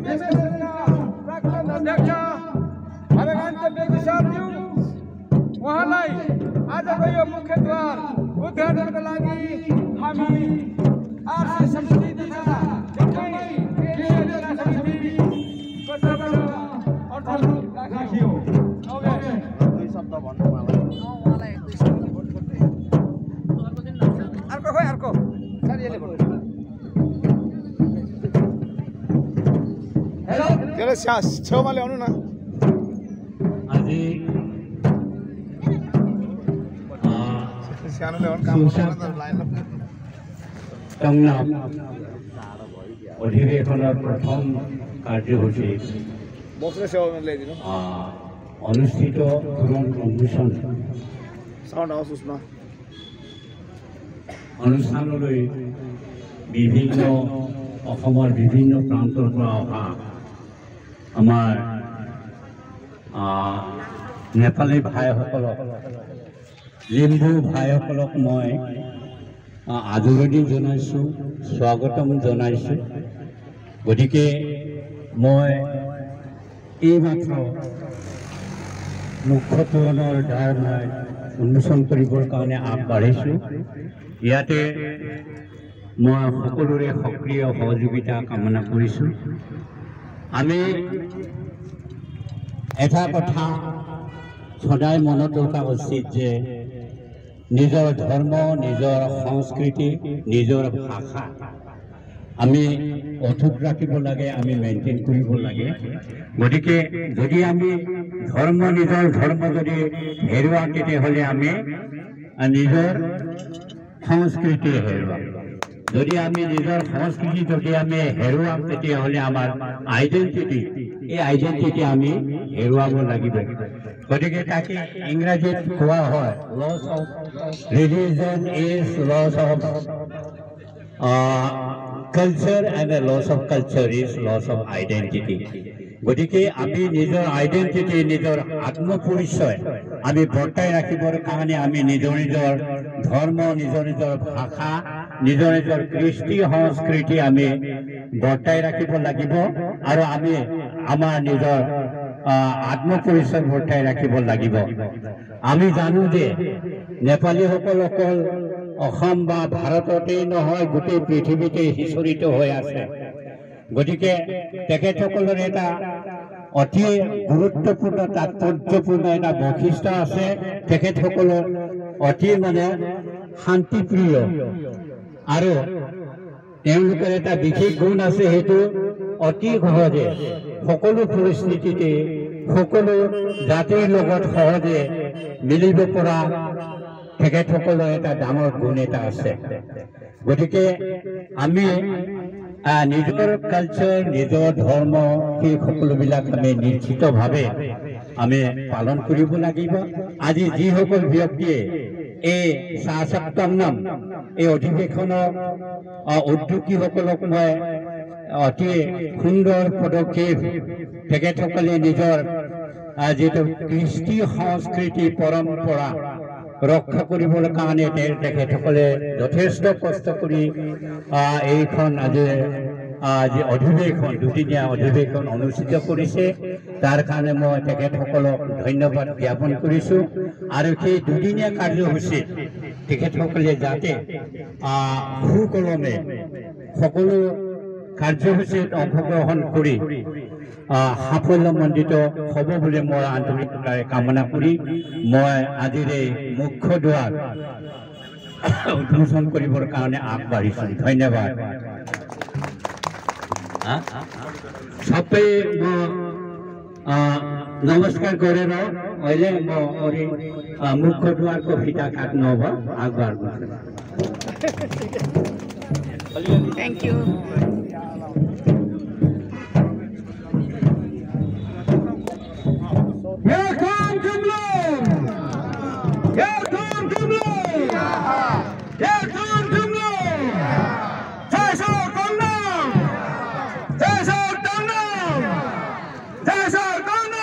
एमएसएसका प्राक्तन अध्यक्ष भगवान विशालज्यू उहाँलाई आजको यो मुख्यद्वार उद्घाटनको लागि हामी आरसी समिति तथा समितिको तर्फबाट अर्थन राखियो। दुई शब्द भन्नु मलाई अर्को खोइ अर्को सर यसले भन्नु हेलो छेउमा ल्याउनु न আজি सानो ल्याउनु काम गर्नु त लाइन সংলাপ অধিবেশনৰ প্ৰথম কাৰ্যসূচী বক্সলে সেৱা ल्याइदिनु অনুষ্ঠিত পুৰণ কমিশ্যন साउन्ड हाउस उसमा অনুষ্ঠানলৈ বিভিন্ন অসমৰ বিভিন্ন প্ৰান্তৰ পৰা অহা আমাৰ নেপালী ভাইসকলক লিম্বু ভাইসকলক মই আদৰণি জনাইছোঁ, স্বাগতম জনাইছোঁ। গতিকে মই এইমাত্ৰ মুখ্য তোৰণৰ দ্বাৰ মই উন্মোচন কৰিবৰ কাৰণে আগবাঢ়িছোঁ। ইয়াতে মই সকলোৰে সক্ৰিয় সহযোগিতা কামনা কৰিছোঁ। আমি এটা কথা সদায় মনত ৰখা উচিত যে নিজৰ ধৰ্ম, নিজৰ সংস্কৃতি, নিজৰ ভাষা আমি অটুট ৰাখিব লাগে, আমি মেইনটেইন কৰিব লাগে। গতিকে যদি আমি নিজৰ ধৰ্ম যদি হেৰুৱাওঁ তেতিয়াহ'লে আমি নিজৰ সংস্কৃতি হেৰুৱাম। যদি আমি নিজৰ সংস্কৃতি যদি আমি হেৰুৱাম তেতিয়াহ'লে আমাৰ আইডেণ্টিটি, এই আইডেণ্টিটি আমি হেৰুৱাব লাগিব। গতিকে তাকে ইংৰাজীত কোৱা হয় loss of religion is loss of culture and loss of culture is loss of identity. গতিকে আমি নিজৰ আইডেণ্টিটি, নিজৰ আত্মপৰিচয় আমি বৰ্তাই ৰাখিবৰ কাৰণে আমি নিজৰ নিজৰ ধৰ্ম, নিজৰ নিজৰ ভাষা, নিজৰ নিজৰ কৃষ্টি সংস্কৃতি আমি বৰ্তাই ৰাখিব লাগিব আৰু আমি আমাৰ নিজৰ আত্মপৰিচয় বৰ্তাই ৰাখিব লাগিব। আমি জানো যে নেপালীসকল অকল অসম বা ভাৰততেই নহয়, গোটেই পৃথিৱীতে সিঁচৰিত হৈ আছে। গতিকে তেখেতসকলৰ এটা অতি গুৰুত্বপূৰ্ণ তাৎপৰ্যপূৰ্ণ এটা বৈশিষ্ট্য আছে। তেখেতসকলৰ অতি শান্তিপ্ৰিয় আৰু তেওঁলোকৰ এটা বিশেষ গুণ আছে, সেইটো অতি সহজে সকলো পৰিস্থিতিতে সকলো জাতিৰ লগত সহজে মিলিব পৰা তেখেতসকলৰ এটা ডাঙৰ গুণ এটা আছে। গতিকে আমি নিজৰ কালচাৰ, নিজৰ ধৰ্ম, সেই সকলোবিলাক আমি নিশ্চিতভাৱে আমি পালন কৰিব লাগিব। আজি যিসকল ব্যক্তিয়ে এই সশক্তম এই অধিৱেশনৰ উদ্যোগীসকলক মই অতি সুন্দৰ পদক্ষেপ, তেখেতসকলে নিজৰ যিটো কৃষ্টি সংস্কৃতি পৰম্পৰা ৰক্ষা কৰিবৰ কাৰণে তেখেতসকলে যথেষ্ট কষ্ট কৰি এইখন আজি অধিৱেশন, দুদিনীয়া অধিৱেশন অনুষ্ঠিত কৰিছে। তাৰ কাৰণে মই তেখেতসকলক ধন্যবাদ জ্ঞাপন কৰিছোঁ। আৰু সেই দুদিনীয়া কাৰ্যসূচীত তেখেতসকলে যাতে সুকলমে সকলো কাৰ্যসূচীত অংশগ্ৰহণ কৰি সাফল্যমণ্ডিত হ'ব বুলি মই আন্তৰিকতাৰে কামনা কৰি মই আজিৰ এই মুখ্য দুৱাৰ উদ্বোধন কৰিবৰ কাৰণে আগবাঢ়িছোঁ। ধন্যবাদ। सबै म नमस्कार गरेर अहिले म मुख्यद्वारको फिता काट्नु अब आगबार गर्छु। Thank you.